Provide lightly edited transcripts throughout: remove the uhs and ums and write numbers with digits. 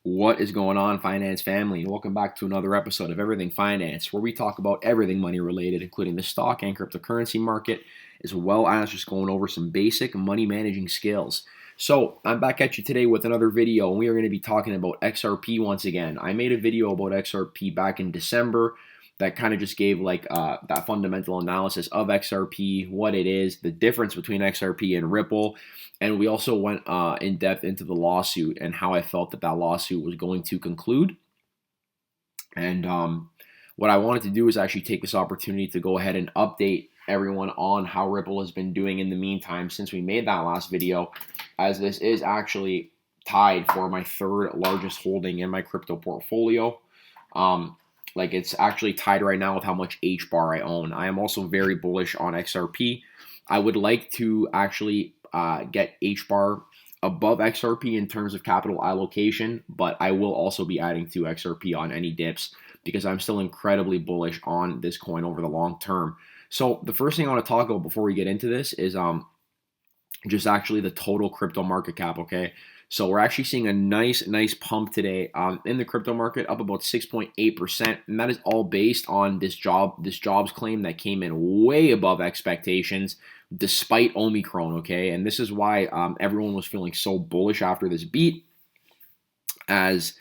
What is going on, finance family? Welcome back to another episode of Everything Finance, where we talk about everything money related, including the stock and cryptocurrency market, as well as just going over some basic money managing skills. So I'm back at you today with another video, and we are going to be talking about XRP once again. I made a video about XRP back in December that kind of just gave that fundamental analysis of XRP, what it is, the difference between XRP and Ripple, and we also went in depth into the lawsuit and how I felt that lawsuit was going to conclude. And what I wanted to do is actually take this opportunity to go ahead and update everyone on how Ripple has been doing in the meantime since we made that last video, as this is actually tied for my third largest holding in my crypto portfolio. It's actually tied right now with how much HBAR I own. I am also very bullish on XRP. I would like to actually get HBAR above XRP in terms of capital allocation, but I will also be adding to XRP on any dips because I'm still incredibly bullish on this coin over the long term. So the first thing I want to talk about before we get into this is just actually the total crypto market cap, okay? So we're actually seeing a nice pump today in the crypto market, up about 6.8%, and that is all based on this jobs claim that came in way above expectations despite Omicron, okay? And this is why everyone was feeling so bullish after this beat, as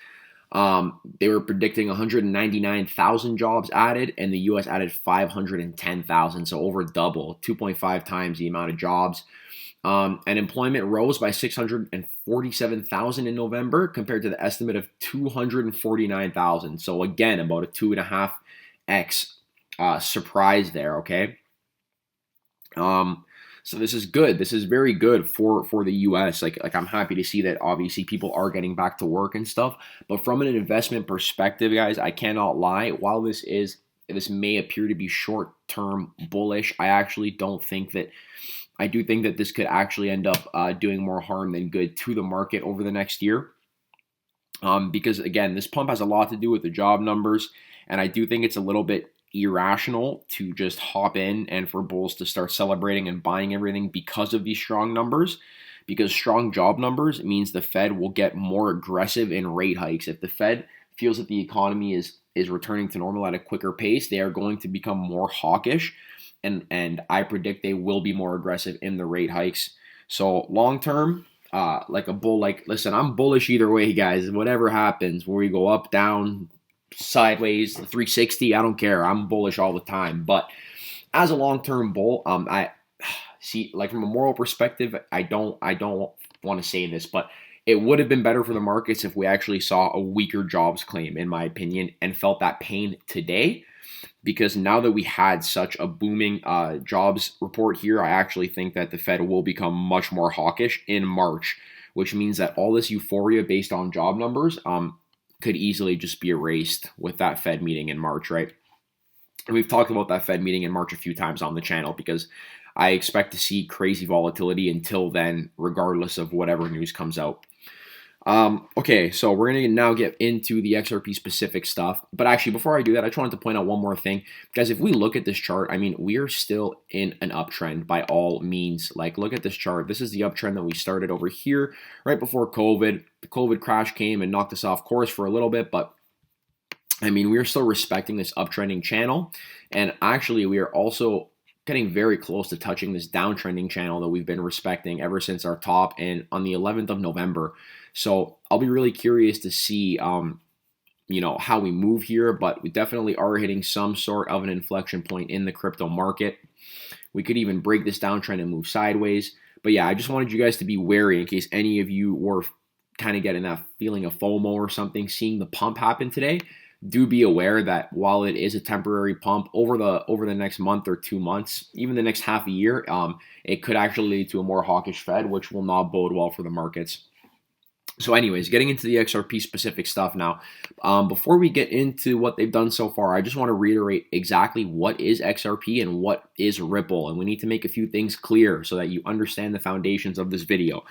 they were predicting 199,000 jobs added, and the U.S. added 510,000, so over double, 2.5 times the amount of jobs. And employment rose by 647,000 in November compared to the estimate of 249,000. So again, about a 2.5x surprise there, okay? So this is good. This is very good for the US. Like I'm happy to see that obviously people are getting back to work and stuff. But from an investment perspective, guys, I cannot lie. While this may appear to be short-term bullish, I do think that this could actually end up doing more harm than good to the market over the next year. Because again, this pump has a lot to do with the job numbers, and I do think it's a little bit irrational to just hop in and for bulls to start celebrating and buying everything because of these strong numbers. Because strong job numbers means the Fed will get more aggressive in rate hikes. If the Fed feels that the economy is returning to normal at a quicker pace, they are going to become more hawkish. And I predict they will be more aggressive in the rate hikes. So long term, like a bull, listen, I'm bullish either way, guys. Whatever happens, where we go up, down, sideways, 360, I don't care. I'm bullish all the time. But as a long-term bull, I see, like from a moral perspective, I don't want to say this, but it would have been better for the markets if we actually saw a weaker jobs claim, in my opinion, and felt that pain today. Because now that we had such a booming jobs report here, I actually think that the Fed will become much more hawkish in March, which means that all this euphoria based on job numbers could easily just be erased with that Fed meeting in March, right? And we've talked about that Fed meeting in March a few times on the channel because I expect to see crazy volatility until then, regardless of whatever news comes out. Okay, so we're going to now get into the XRP specific stuff. But actually, before I do that, I just wanted to point out one more thing. Guys, if we look at this chart, I mean, we are still in an uptrend by all means. Like, look at this chart. This is the uptrend that we started over here right before COVID. The COVID crash came and knocked us off course for a little bit, but I mean, we are still respecting this uptrending channel. And actually, we are also getting very close to touching this downtrending channel that we've been respecting ever since our top and on the 11th of November. So I'll be really curious to see, how we move here, but we definitely are hitting some sort of an inflection point in the crypto market. We could even break this downtrend and move sideways. But yeah, I just wanted you guys to be wary in case any of you were kind of getting that feeling of FOMO or something, seeing the pump happen today. Do be aware that while it is a temporary pump over the next month or 2 months, even the next half a year, it could actually lead to a more hawkish Fed, which will not bode well for the markets. So anyways, getting into the XRP specific stuff now. Before we get into what they've done so far, I just want to reiterate exactly what is XRP and what is Ripple. And we need to make a few things clear so that you understand the foundations of this video.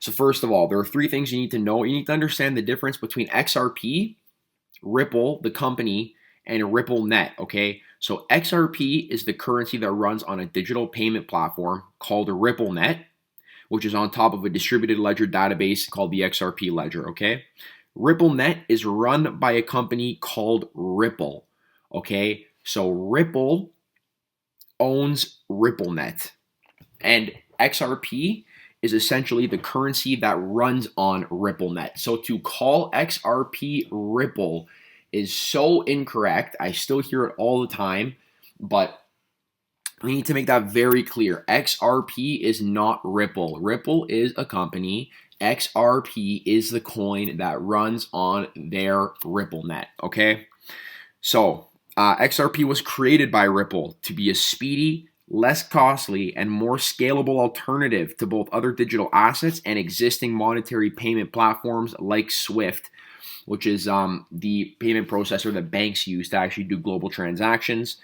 So first of all, there are 3 things you need to know. You need to understand the difference between XRP, Ripple, the company, and Ripple Net, okay? So XRP is the currency that runs on a digital payment platform called Ripple Net, which is on top of a distributed ledger database called the XRP ledger, okay? RippleNet is run by a company called Ripple. Okay, so Ripple owns RippleNet, and XRP is essentially the currency that runs on RippleNet. So to call XRP Ripple is so incorrect. I still hear it all the time, but we need to make that very clear. XRP is not Ripple. Ripple is a company. XRP is the coin that runs on their RippleNet. Okay, so XRP was created by Ripple to be a speedy, less costly, and more scalable alternative to both other digital assets and existing monetary payment platforms like SWIFT, which is the payment processor that banks use to actually do global transactions.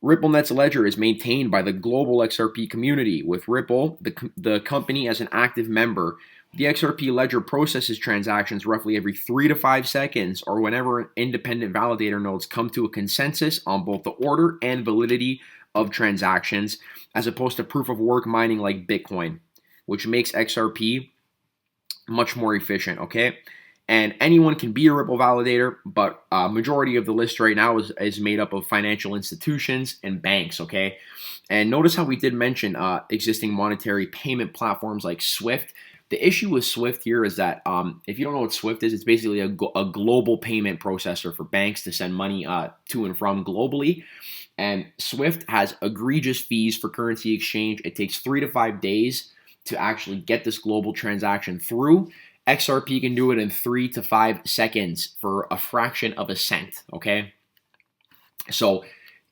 RippleNet's ledger is maintained by the global XRP community, with Ripple, the company, as an active member. The XRP ledger processes transactions roughly every 3 to 5 seconds, or whenever independent validator nodes come to a consensus on both the order and validity of transactions, as opposed to proof of work mining like Bitcoin, which makes XRP much more efficient, okay? And anyone can be a Ripple validator, but majority of the list right now is made up of financial institutions and banks, okay? And notice how we did mention existing monetary payment platforms like SWIFT. The issue with SWIFT here is that if you don't know what SWIFT is, it's basically a global payment processor for banks to send money to and from globally. And SWIFT has egregious fees for currency exchange. It takes 3 to 5 days to actually get this global transaction through. XRP can do it in 3 to 5 seconds for a fraction of a cent, okay? So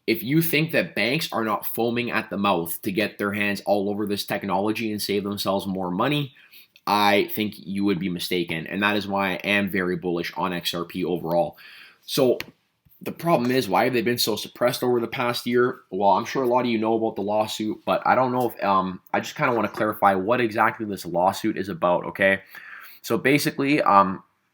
if you think that banks are not foaming at the mouth to get their hands all over this technology and save themselves more money, I think you would be mistaken. And that is why I am very bullish on XRP overall. So the problem is, why have they been so suppressed over the past year? Well, I'm sure a lot of you know about the lawsuit, but I don't know if, I just kind of want to clarify what exactly this lawsuit is about, okay? So basically,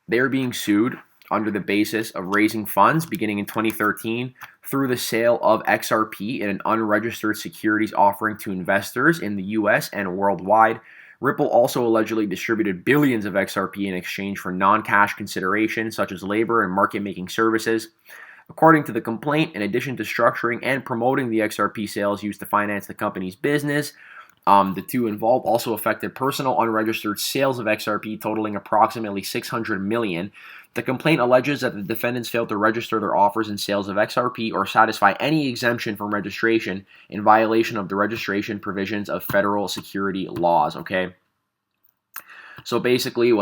they're being sued under the basis of raising funds beginning in 2013 through the sale of XRP in an unregistered securities offering to investors in the US and worldwide. Ripple also allegedly distributed billions of XRP in exchange for non-cash consideration such as labor and market-making services. According to the complaint, in addition to structuring and promoting the XRP sales used to finance the company's business, the two involved also affected personal unregistered sales of XRP totaling approximately $600 million. The complaint alleges that the defendants failed to register their offers and sales of XRP or satisfy any exemption from registration in violation of the registration provisions of federal security laws, okay? So basically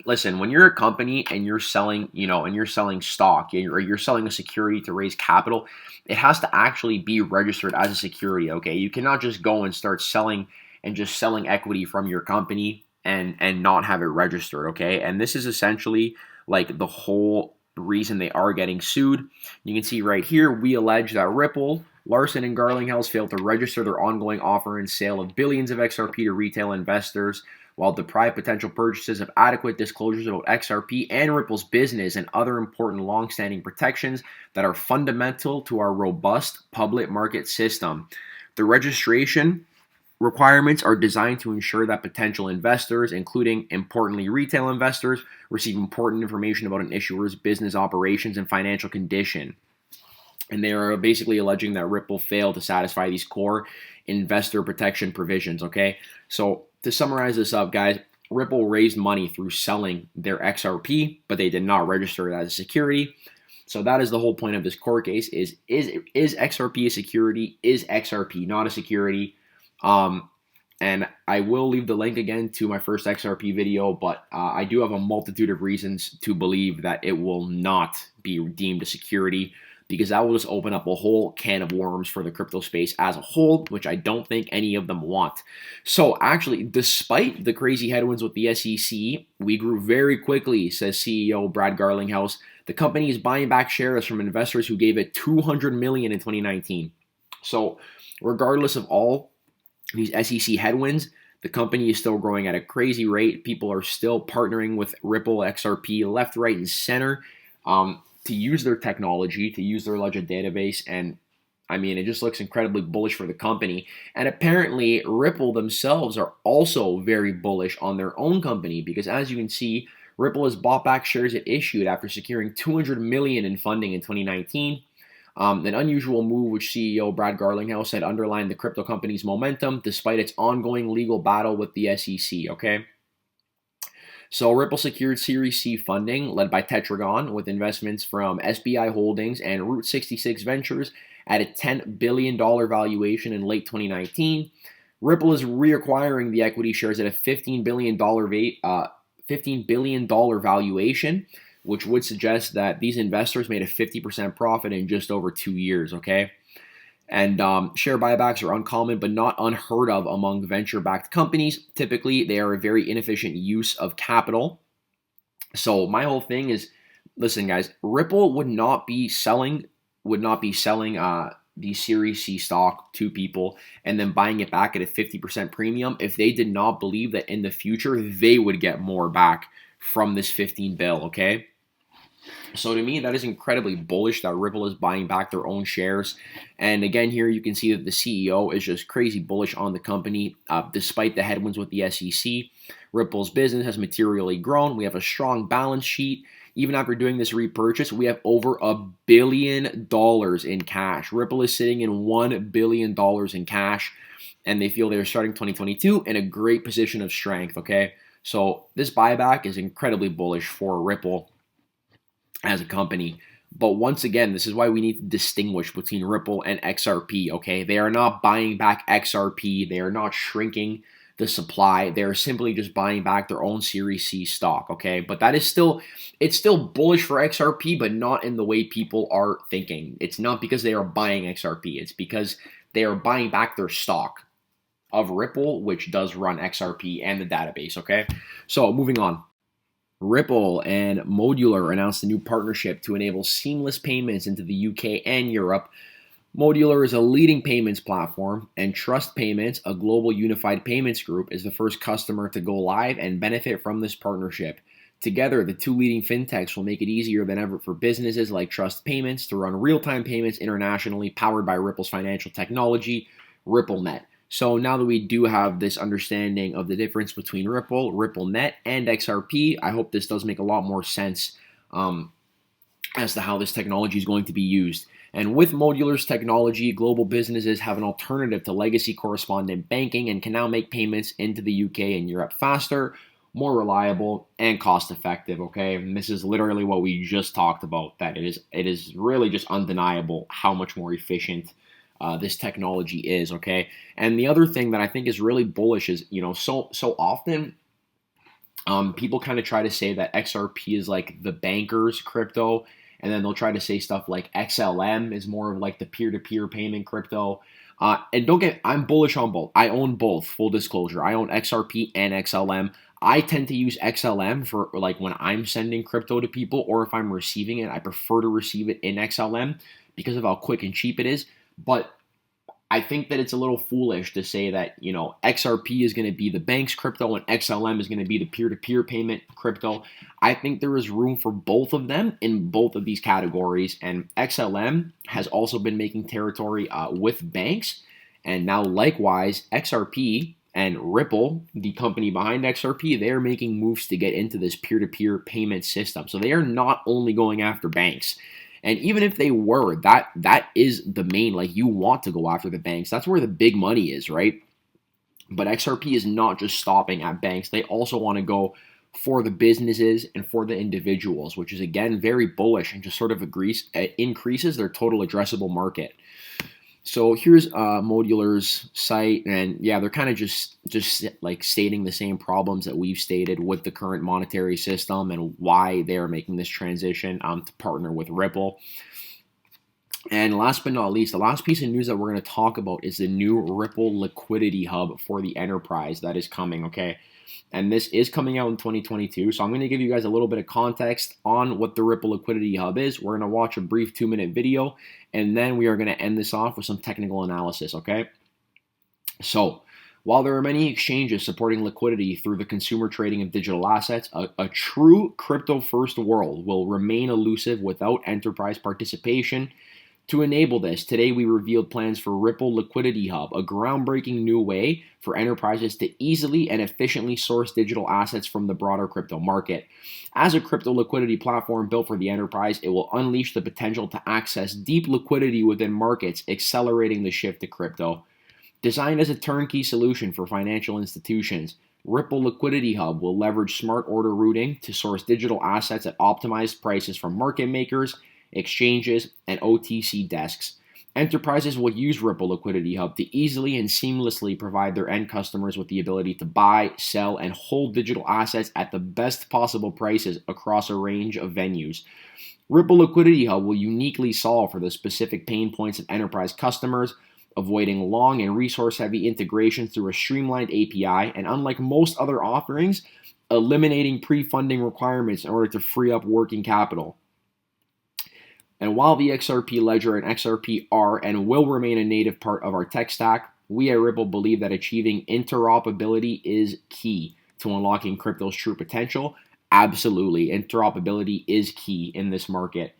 listen, when you're a company and you're selling, and you're selling stock or you're selling a security to raise capital, it has to actually be registered as a security, okay? You cannot just go and start selling equity from your company and not have it registered, okay? And this is essentially like the whole reason they are getting sued. You can see right here, we allege that Ripple, Larson, and Garlinghouse failed to register their ongoing offer and sale of billions of XRP to retail investors, while deprived potential purchasers of adequate disclosures about XRP and Ripple's business and other important long-standing protections that are fundamental to our robust public market system. The registration requirements are designed to ensure that potential investors, including, importantly, retail investors, receive important information about an issuer's business operations and financial condition. And they are basically alleging that Ripple failed to satisfy these core investor protection provisions, okay? So to summarize this up, guys, Ripple raised money through selling their XRP, but they did not register it as a security. So that is the whole point of this court case is XRP a security? Is XRP not a security? And I will leave the link again to my first XRP video, but I do have a multitude of reasons to believe that it will not be deemed a security, because that will just open up a whole can of worms for the crypto space as a whole, which I don't think any of them want. So actually, despite the crazy headwinds with the SEC, we grew very quickly, says CEO Brad Garlinghouse. The company is buying back shares from investors who gave it $200 million in 2019. So regardless of all these SEC headwinds, the company is still growing at a crazy rate. People are still partnering with Ripple, XRP, left, right, and center to use their technology, to use their ledger database. And I mean, it just looks incredibly bullish for the company. And apparently, Ripple themselves are also very bullish on their own company, because as you can see Ripple has bought back shares it issued after securing $200 million in funding in 2019. An unusual move which CEO Brad Garlinghouse said underlined the crypto company's momentum despite its ongoing legal battle with the SEC, okay? So Ripple secured Series C funding led by Tetragon with investments from SBI Holdings and Route 66 Ventures at a $10 billion valuation in late 2019. Ripple is reacquiring the equity shares at a $15 billion valuation, which would suggest that these investors made a 50% profit in just over 2 years, okay? And share buybacks are uncommon but not unheard of among venture-backed companies. Typically, they are a very inefficient use of capital. So my whole thing is, listen, guys, Ripple would not be selling the Series C stock to people and then buying it back at a 50% premium if they did not believe that in the future they would get more back from this 15 bill, okay? So to me, that is incredibly bullish that Ripple is buying back their own shares. And again, here you can see that the CEO is just crazy bullish on the company despite the headwinds with the SEC. Ripple's business has materially grown. We have a strong balance sheet. Even after doing this repurchase, we have over $1 billion in cash. Ripple is sitting in $1 billion in cash, and they feel they're starting 2022 in a great position of strength, okay? So this buyback is incredibly bullish for Ripple as a company. But once again, this is why we need to distinguish between Ripple and XRP, okay? They are not buying back XRP. They are not shrinking the supply. They're simply just buying back their own Series C stock, okay? But that is still, it's still bullish for XRP, but not in the way people are thinking. It's not because they are buying XRP. It's because they are buying back their stock of Ripple, which does run XRP and the database, okay? So moving on. Ripple and Modular announced a new partnership to enable seamless payments into the UK and Europe. Modular is a leading payments platform, and Trust Payments, a global unified payments group, is the first customer to go live and benefit from this partnership. Together, the two leading fintechs will make it easier than ever for businesses like Trust Payments to run real-time payments internationally, powered by Ripple's financial technology, RippleNet. So now that we do have this understanding of the difference between Ripple, RippleNet, and XRP, I hope this does make a lot more sense as to how this technology is going to be used. And with Modular's technology, global businesses have an alternative to legacy correspondent banking and can now make payments into the UK and Europe faster, more reliable, and cost-effective, okay? And this is literally what we just talked about, that it is really just undeniable how much more efficient this technology is, okay? And the other thing that I think is really bullish is, you know, so often people kind of try to say that XRP is like the banker's crypto, and then they'll try to say stuff like XLM is more of like the peer-to-peer payment crypto. And don't get, I'm bullish on both. I own both, full disclosure. I own XRP and XLM. I tend to use XLM for like when I'm sending crypto to people, or if I'm receiving it, I prefer to receive it in XLM because of how quick and cheap it is. But I think that it's a little foolish to say that, you know, XRP is going to be the bank's crypto and XLM is going to be the peer-to-peer payment crypto. I think there is room for both of them in both of these categories. And XLM has also been making territory with banks. And now likewise, XRP and Ripple, the company behind XRP, they are making moves to get into this peer-to-peer payment system. So they are not only going after banks. And even if they were, that is the main, like, you want to go after the banks. That's where the big money is, right? But XRP is not just stopping at banks. They also want to go for the businesses and for the individuals, which is, again, very bullish and just sort of increases their total addressable market. So here's Modular's site, and yeah, they're kind of just like stating the same problems that we've stated with the current monetary system and why they are making this transition to partner with Ripple. And last but not least, the last piece of news that we're going to talk about is the new Ripple Liquidity Hub for the enterprise that is coming, okay? And this is coming out in 2022. So I'm going to give you guys a little bit of context on what the Ripple Liquidity Hub is. We're going to watch a brief 2-minute video, and then we are going to end this off with some technical analysis, okay? So while there are many exchanges supporting liquidity through the consumer trading of digital assets, a true crypto-first world will remain elusive without enterprise participation. To enable this, today we revealed plans for Ripple Liquidity Hub, a groundbreaking new way for enterprises to easily and efficiently source digital assets from the broader crypto market. As a crypto liquidity platform built for the enterprise, it will unleash the potential to access deep liquidity within markets, accelerating the shift to crypto. Designed as a turnkey solution for financial institutions, Ripple Liquidity Hub will leverage smart order routing to source digital assets at optimized prices from market makers, exchanges, and OTC desks. Enterprises will use Ripple Liquidity Hub to easily and seamlessly provide their end customers with the ability to buy, sell, and hold digital assets at the best possible prices across a range of venues. Ripple Liquidity Hub will uniquely solve for the specific pain points of enterprise customers, avoiding long and resource-heavy integrations through a streamlined API, and unlike most other offerings, eliminating pre-funding requirements in order to free up working capital. And while the XRP ledger and XRP are and will remain a native part of our tech stack, we at Ripple believe that achieving interoperability is key to unlocking crypto's true potential. Absolutely, interoperability is key in this market.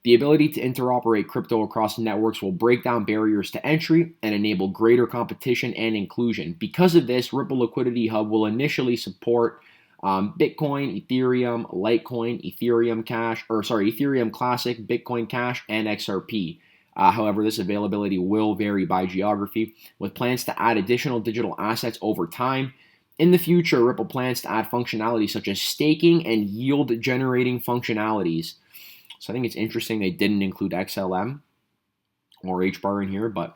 The ability to interoperate crypto across networks will break down barriers to entry and enable greater competition and inclusion. Because of this, Ripple Liquidity Hub will initially support Bitcoin, Ethereum, Litecoin, Ethereum Classic, Bitcoin Cash, and XRP. However, this availability will vary by geography, with plans to add additional digital assets over time. In the future, Ripple plans to add functionality such as staking and yield-generating functionalities. So I think it's interesting they didn't include XLM or HBAR in here, but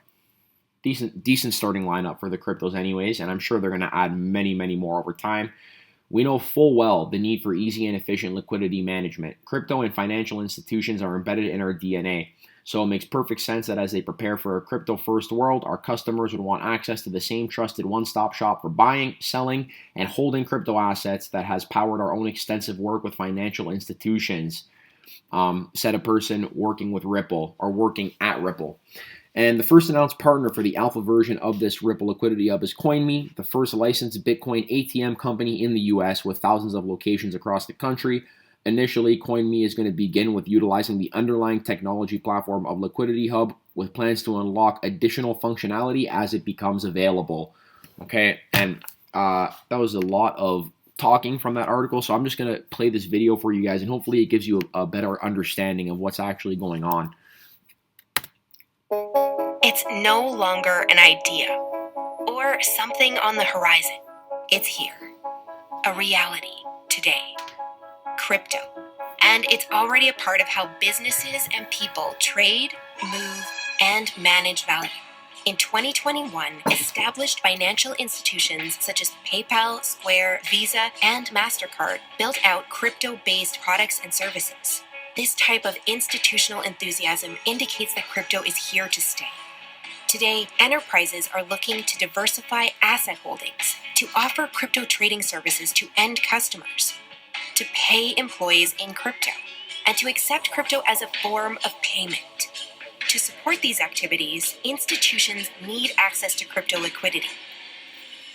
decent starting lineup for the cryptos anyways, and I'm sure they're going to add many, many more over time. We know full well the need for easy and efficient liquidity management. Crypto and financial institutions are embedded in our DNA, so it makes perfect sense that as they prepare for a crypto-first world, our customers would want access to the same trusted one-stop shop for buying, selling, and holding crypto assets that has powered our own extensive work with financial institutions. Said a person working with Ripple or working at Ripple. And the first announced partner for the alpha version of this Ripple Liquidity Hub is CoinMe, the first licensed Bitcoin ATM company in the US with thousands of locations across the country. Initially, CoinMe is going to begin with utilizing the underlying technology platform of Liquidity Hub with plans to unlock additional functionality as it becomes available. Okay, and that was a lot of talking from that article, so I'm just going to play this video for you guys, and hopefully it gives you a better understanding of what's actually going on. It's no longer an idea or something on the horizon. It's here, a reality today. Crypto. And it's already a part of how businesses and people trade, move, and manage value. In 2021, established financial institutions such as PayPal, Square, Visa, and MasterCard built out crypto-based products and services. This type of institutional enthusiasm indicates that crypto is here to stay. Today, enterprises are looking to diversify asset holdings, to offer crypto trading services to end customers, to pay employees in crypto, and to accept crypto as a form of payment. To support these activities, institutions need access to crypto liquidity.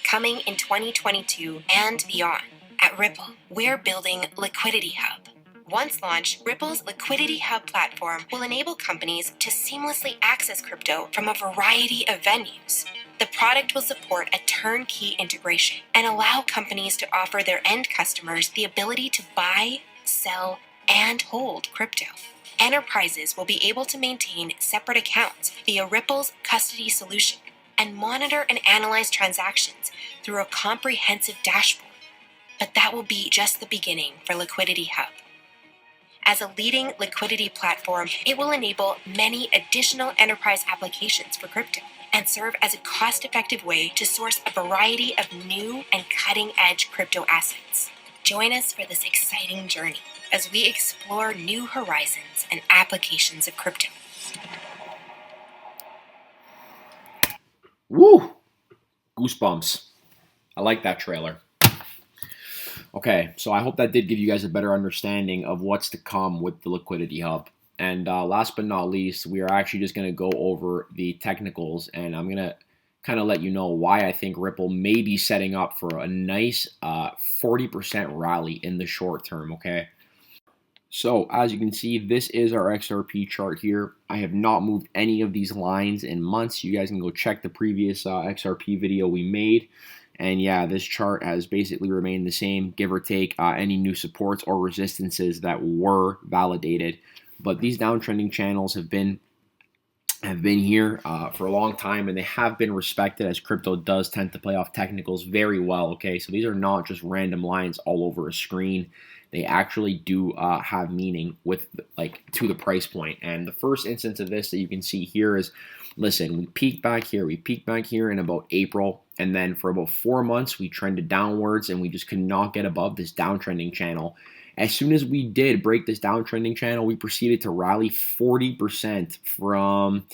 Coming in 2022 and beyond, at Ripple, we're building Liquidity Hub. Once launched, Ripple's Liquidity Hub platform will enable companies to seamlessly access crypto from a variety of venues. The product will support a turnkey integration and allow companies to offer their end customers the ability to buy, sell, and hold crypto. Enterprises will be able to maintain separate accounts via Ripple's custody solution and monitor and analyze transactions through a comprehensive dashboard. But that will be just the beginning for Liquidity Hub. As a leading liquidity platform, it will enable many additional enterprise applications for crypto and serve as a cost-effective way to source a variety of new and cutting-edge crypto assets. Join us for this exciting journey as we explore new horizons and applications of crypto. Woo! Goosebumps. I like that trailer. Okay, so I hope that did give you guys a better understanding of what's to come with the Liquidity Hub. And last but not least, we are actually just going to go over the technicals, and I'm going to kind of let you know why I think Ripple may be setting up for a nice 40% rally in the short term, okay? So as you can see, this is our XRP chart here. I have not moved any of these lines in months. You guys can go check the previous XRP video we made. And yeah, this chart has basically remained the same, give or take any new supports or resistances that were validated. But these downtrending channels have been here for a long time, and they have been respected, as crypto does tend to play off technicals very well. Okay, so these are not just random lines all over a screen. They actually do have meaning with to the price point. And the first instance of this that you can see here is, listen, we peaked back here in about April, and then for about 4 months we trended downwards, and we just could not get above this downtrending channel. As soon as we did break this downtrending channel, we proceeded to rally 40% from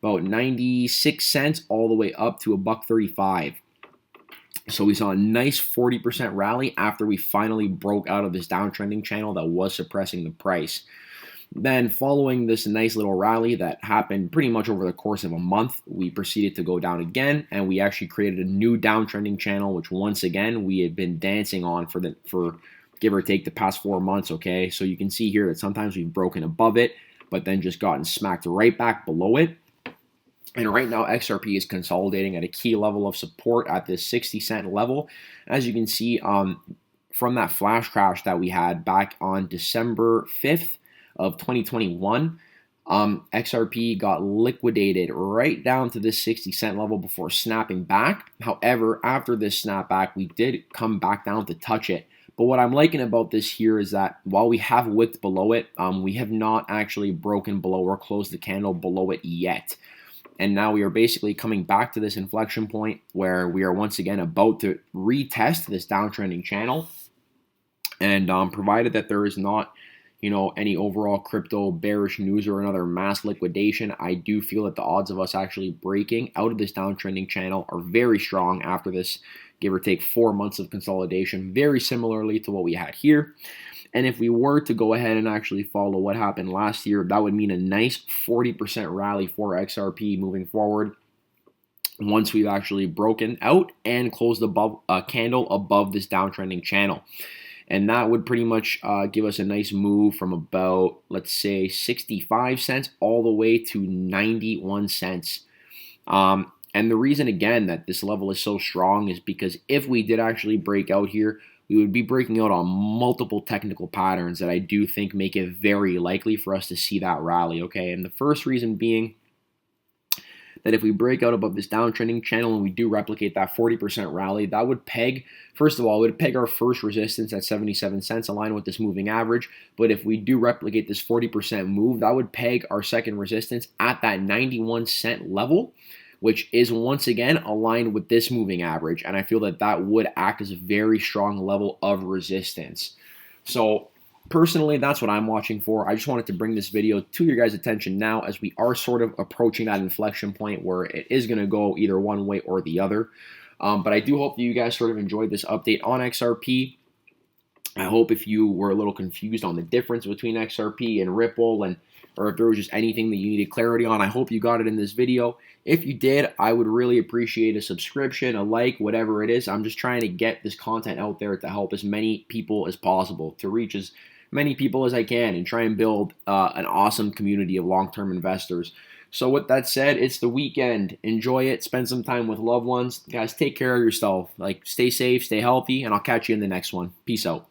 about 96 cents all the way up to $1.35. So we saw a nice 40% rally after we finally broke out of this downtrending channel that was suppressing the price. Then following this nice little rally that happened pretty much over the course of a month, we proceeded to go down again, and we actually created a new downtrending channel, which once again we had been dancing on for give or take the past 4 months. Okay, so you can see here that sometimes we've broken above it, but then just gotten smacked right back below it. And right now XRP is consolidating at a key level of support at this 60-cent level. As you can see from that flash crash that we had back on December 5th of 2021, XRP got liquidated right down to this 60-cent level before snapping back. However, after this snapback, we did come back down to touch it. But what I'm liking about this here is that while we have wicked below it, we have not actually broken below or closed the candle below it yet. And now we are basically coming back to this inflection point where we are once again about to retest this downtrending channel. And provided that there is not, any overall crypto bearish news or another mass liquidation, I do feel that the odds of us actually breaking out of this downtrending channel are very strong after this, give or take 4 months of consolidation, very similarly to what we had here. And if we were to go ahead and actually follow what happened last year, that would mean a nice 40% rally for XRP moving forward once we've actually broken out and closed above a candle above this downtrending channel. And that would pretty much give us a nice move from about, let's say, 65 cents all the way to 91 cents. And the reason, again, that this level is so strong is because if we did actually break out here, we would be breaking out on multiple technical patterns that I do think make it very likely for us to see that rally, okay? And the first reason being that if we break out above this downtrending channel and we do replicate that 40% rally, that would peg, first of all, it would peg our first resistance at 77 cents, aligned with this moving average. But if we do replicate this 40% move, that would peg our second resistance at that 91 cent level, which is once again aligned with this moving average. And I feel that that would act as a very strong level of resistance. So personally, that's what I'm watching for. I just wanted to bring this video to your guys' attention now, as we are sort of approaching that inflection point where it is going to go either one way or the other. But I do hope that you guys sort of enjoyed this update on XRP. I hope if you were a little confused on the difference between XRP and Ripple, or if there was just anything that you needed clarity on, I hope you got it in this video. If you did, I would really appreciate a subscription, a like, whatever it is. I'm just trying to get this content out there to help as many people as possible, to reach as many people as I can, and try and build an awesome community of long-term investors. So with that said, it's the weekend. Enjoy it. Spend some time with loved ones. Guys, take care of yourself. Stay safe, stay healthy, and I'll catch you in the next one. Peace out.